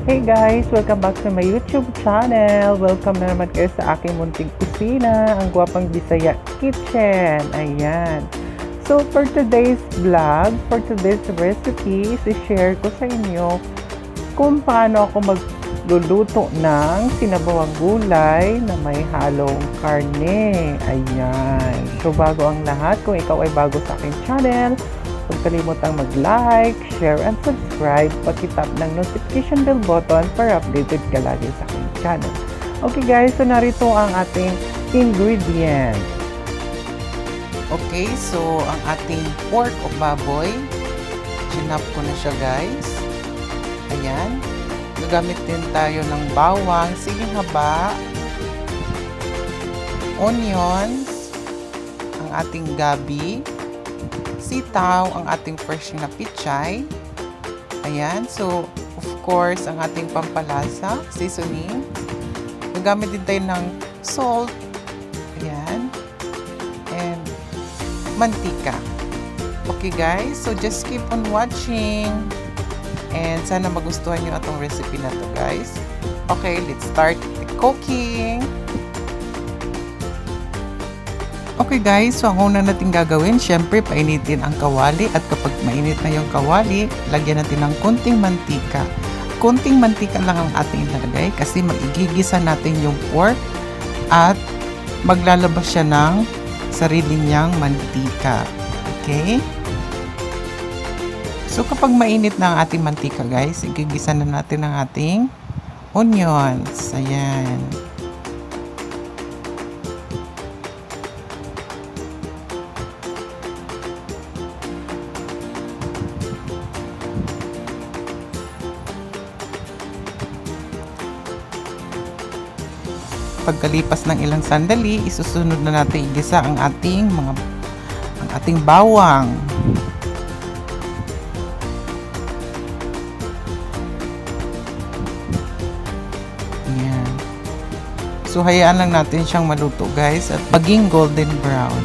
Hey guys! Welcome back to my YouTube channel. Welcome na naman kayo sa aking munting kusina, ang Gwapang Bisaya Kitchen. Ayan. So for today's vlog, for today's recipe, i-share ko sa inyo kung paano ako magluluto ng sinabawang gulay na may halong karne. Ayan. So bago ang lahat, kung ikaw ay bago sa aking channel, huwag kalimutang mag-like, share, and subscribe. Pag-tap ng notification bell button para updated ka lagi sa aking channel. Okay guys, so narito ang ating ingredients. Okay, so ang ating pork o baboy, chinap ko na siya guys. Ayan. Gagamit din tayo ng bawang, siling haba, onions, ang ating gabi, sitaw, ang ating fresh na pichay. Ayan, so of course, ang ating pampalasa, seasoning. Gagamit din tayo ng salt. Ayan. And mantika. Okay guys, so just keep on watching. And sana magustuhan nyo itong recipe na to guys. Okay, let's start cooking. Okay guys, so ang una natin gagawin, syempre painitin ang kawali, at kapag mainit na yung kawali, lagyan natin ng konting mantika. Konting mantika lang ang ating ilalagay kasi magigigisa natin yung pork at maglalabas siya ng sarili niyang mantika. Okay? So kapag mainit na ang ating mantika guys, igigisa na natin ang ating onions. Ayan. Pagkalipas ng ilang sandali, isusunod na natin igisa ang ating bawang. Ayan. So hayaan lang natin siyang maluto guys at maging golden brown.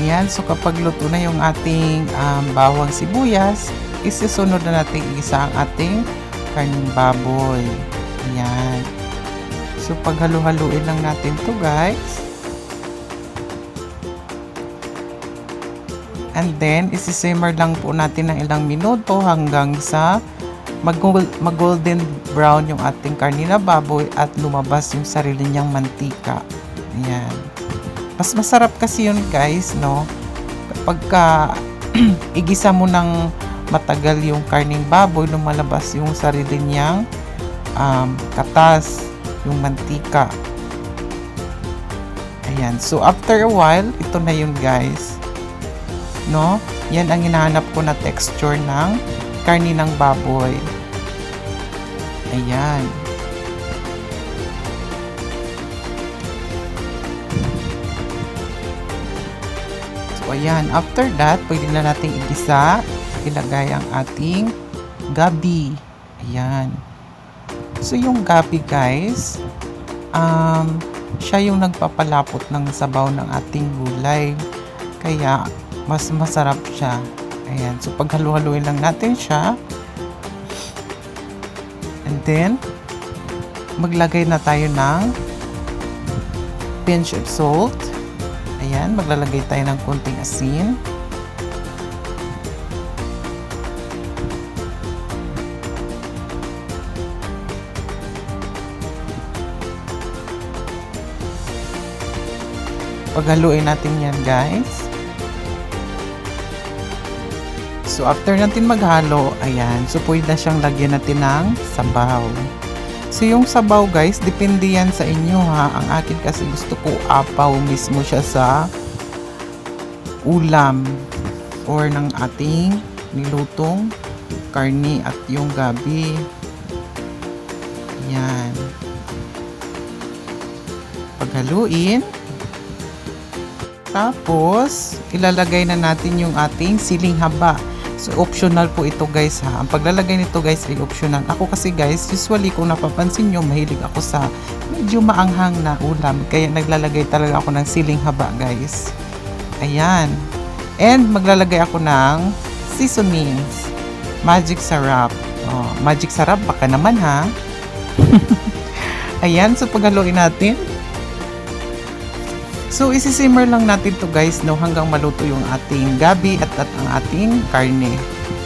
Ayan, so kapag luto na yung ating bawang sibuyas, isusunod na natin igisa ang ating karning baboy. Ayan. So, paghalu-haluin lang natin to guys. And then, isi-simmer lang po natin ng ilang minuto hanggang sa mag-golden brown yung ating karne na baboy at lumabas yung sarili niyang mantika. Ayan. Mas masarap kasi yun guys, no? Pagka igisa mo ng matagal yung karning baboy, lumalabas yung sarili niyang katas, yung mantika. Ayan. So, after a while, ito na yun guys. No? Yan ang hinahanap ko na texture ng karni ng baboy. Ayan. So, ayan. After that, pwede na natin igisa. Ilagay ang ating gabi. Ayan. So, yung gabi guys, siya yung nagpapalapot ng sabaw ng ating gulay. Kaya, mas masarap siya. Ayan. So, paghalu-haluin lang natin siya. And then, maglagay na tayo ng pinch of salt. Ayan. Maglalagay tayo ng konting asin. Paghaluin natin yan guys. So after natin maghalo, ayan, so pwede na siyang lagyan natin ng sabaw. So yung sabaw guys, depende yan sa inyo ha. Ang akin kasi gusto ko apaw mismo siya sa ulam or ng ating nilutong karni at yung gabi. Ayan. Paghaluin. Tapos, ilalagay na natin yung ating siling haba. So, optional po ito guys ha. Ang paglalagay nito guys ay optional. Ako kasi guys, usually kung napapansin nyo, mahilig ako sa medyo maanghang na ulam. Kaya naglalagay talaga ako ng siling haba guys. Ayan. And maglalagay ako ng seasonings. Magic sarap. Oh, magic sarap, baka naman ha. Ayan, so paghaluin natin. So, isisimmer lang natin to guys, no, hanggang maluto yung ating gabi at ang ating karne.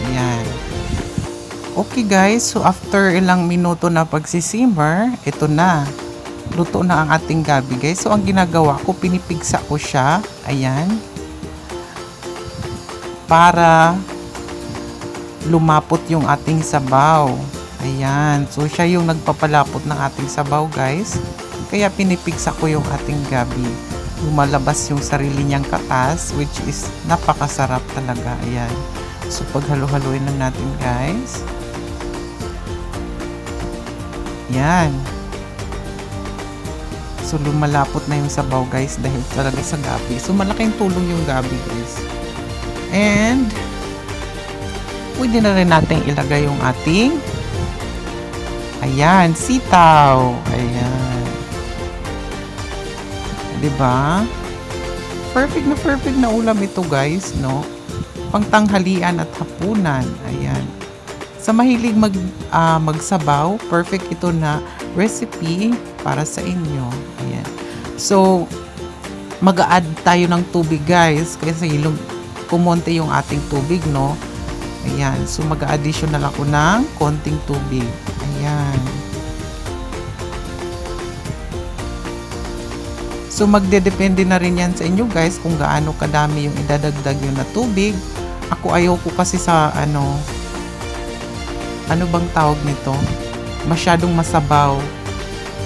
Ayan. Okay guys, so after ilang minuto na pagsisimmer, ito na. Luto na ang ating gabi guys. So, ang ginagawa ko, pinipigsa ko siya. Ayan. Para lumapot yung ating sabaw. Ayan. So, siya yung nagpapalapot ng ating sabaw guys. Kaya pinipigsa ko yung ating gabi. Lumalabas yung sarili niyang katas, which is napakasarap talaga. Ayan. So, paghalo-haloin lang natin guys. Ayan. So, lumalapot na yung sabaw guys dahil talaga sa gabi. So, malaking tulong yung gabi guys. And, pwede na rin natin ilagay yung ating, ayan, sitaw. Ayan. Diba? Perfect na ulam ito guys, no? Pangtanghalian at hapunan. Ayan. Sa mahilig magsabaw, perfect ito na recipe para sa inyo. Ayan. So, mag-a-add tayo ng tubig guys kasi kumonte yung ating tubig, no? Ayan. So, mag-a-additional ako ng konting tubig. Ayan. So, magdedepende na rin yan sa inyo guys kung gaano kadami yung idadagdag nyo na tubig. Ako ayoko kasi sa ano bang tawag nito? Masyadong masabaw.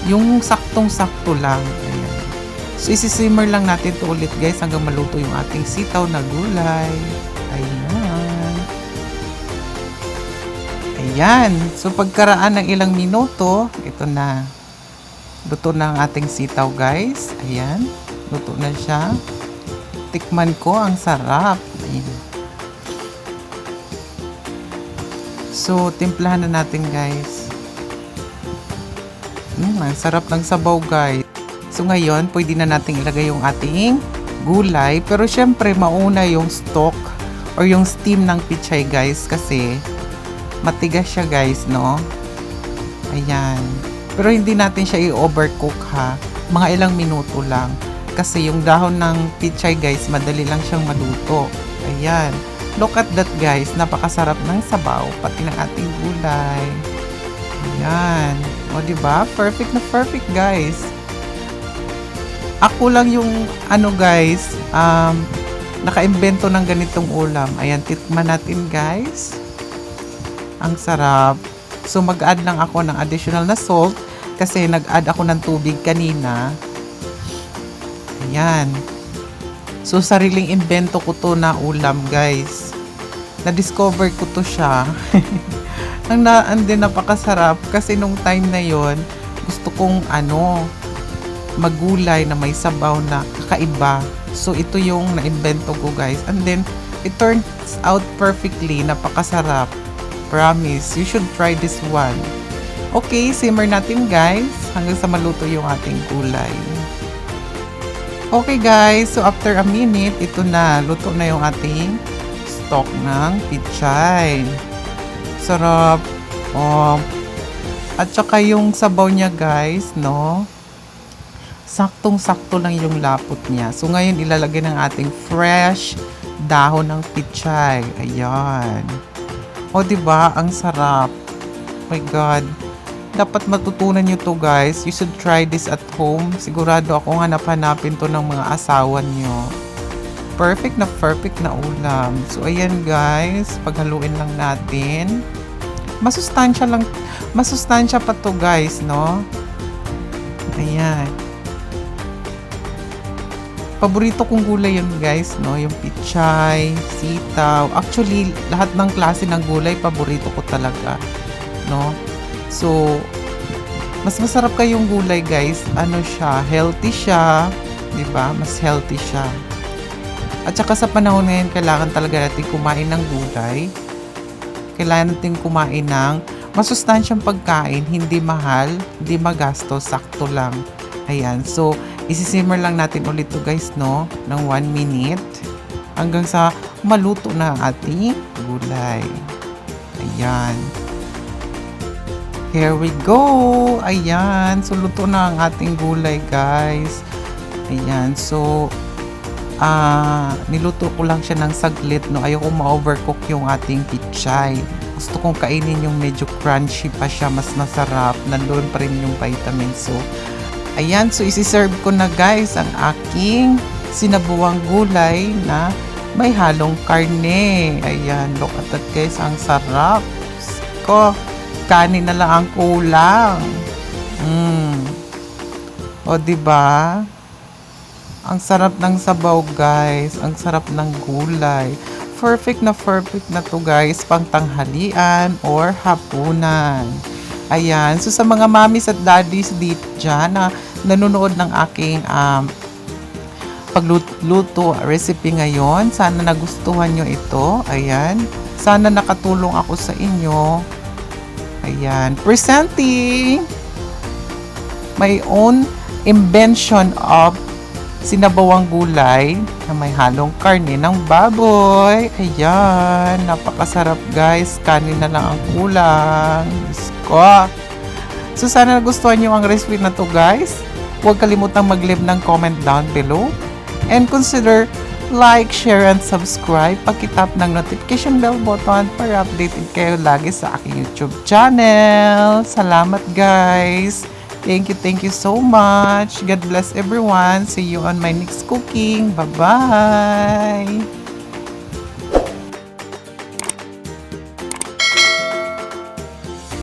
Yung saktong-sakto lang. Ayan. So, isisimmer lang natin to ulit guys hanggang maluto yung ating sitaw na gulay. Ayan. Ayan. So, pagkaraan ng ilang minuto, ito na. Luto na ang ating sitaw guys. Ayan. Luto na siya. Tikman ko. Ang sarap. Ayan. So, timplahan na natin guys. Ang sarap ng sabaw guys. So, ngayon, pwede na natin ilagay yung ating gulay. Pero, syempre, mauna yung stock or yung steam ng pichay guys. Kasi, matigas siya guys, no? Ayan. Pero, hindi natin siya i-overcook ha. Mga ilang minuto lang. Kasi, yung dahon ng pichay guys, madali lang siyang maluto. Ayan. Look at that guys, napakasarap ng sabaw, pati ng ating gulay. Ayan. O diba? Perfect na perfect guys. Ako lang yung guys, naka-imbento ng ganitong ulam. Ayan, tikman natin guys. Ang sarap. So mag-add lang ako ng additional na salt kasi nag-add ako ng tubig kanina. Ayan. So, sariling invento ko to na ulam, guys. Na-discover ko to siya. Ang napakasarap kasi nung time na yon gusto kong magulay na may sabaw na kakaiba. So, ito yung na-invento ko, guys. And then, it turns out perfectly. Napakasarap. Promise. You should try this one. Okay, simmer natin, guys. Hanggang sa maluto yung ating gulay. Okay guys, so after a minute, ito na, luto na yung ating stock ng pichay. Sarap. Oh. At saka yung sabaw niya guys, no? Saktong-sakto lang yung lapot niya. So ngayon ilalagay ng ating fresh dahon ng pichay. Ayan. O diba, ang sarap. Oh my God. Dapat matutunan nyo to guys. You should try this at home. Sigurado ako hanap-hanapin to ng mga asawa nyo. Perfect na ulam. So ayan guys, paghaluin lang natin. Masustansya pa to guys, no? Ayan. Paborito kong gulay yun guys, no? Yung pichay, sitaw. Actually, lahat ng klase ng gulay paborito ko talaga, no? So, mas masarap kayong gulay guys. Healthy siya. Diba? Mas healthy siya. At saka sa panahon ngayon, kailangan talaga natin kumain ng gulay. Kailangan natin kumain ng masustansyang pagkain. Hindi mahal, hindi magastos, sakto lang. Ayan. So, isisimmer lang natin ulit to guys, no? Ng 1 minute. Hanggang sa maluto na ang ating gulay. Ayan. Here we go! Ayan. So, luto na ang ating gulay, guys. Ayan. So, niluto ko lang siya ng saglit, no? Ayoko ma-overcook yung ating pichay. Gusto kong kainin yung medyo crunchy pa siya, mas masarap. Nandoon pa rin yung vitamins. So, ayan. So, isi-serve ko na, guys, ang aking sinabuang gulay na may halong karne. Ayan. Look at that, guys. Ang sarap. Ko. Kanin na lang ang kulang. O, diba? Ang sarap ng sabaw, guys. Ang sarap ng gulay. Perfect na to, guys. Pang tanghalian or hapunan. Ayan. So, sa mga mommies at daddies dyan na nanonood ng aking pagluto recipe ngayon, sana nagustuhan nyo ito. Ayan. Sana nakatulong ako sa inyo. Ayan. Presenting my own invention of sinabawang gulay na may halong karne ng baboy. Ayan. Napakasarap, guys. Kanin na lang ang kulang. Diyos ko. So, sana nagustuhan nyo ang recipe na to, guys. Huwag kalimutang mag-leave ng comment down below. And consider like, share, and subscribe. Pag-tap ng notification bell button para updated kayo lagi sa aking YouTube channel. Salamat, guys. Thank you so much. God bless everyone. See you on my next cooking. Bye-bye.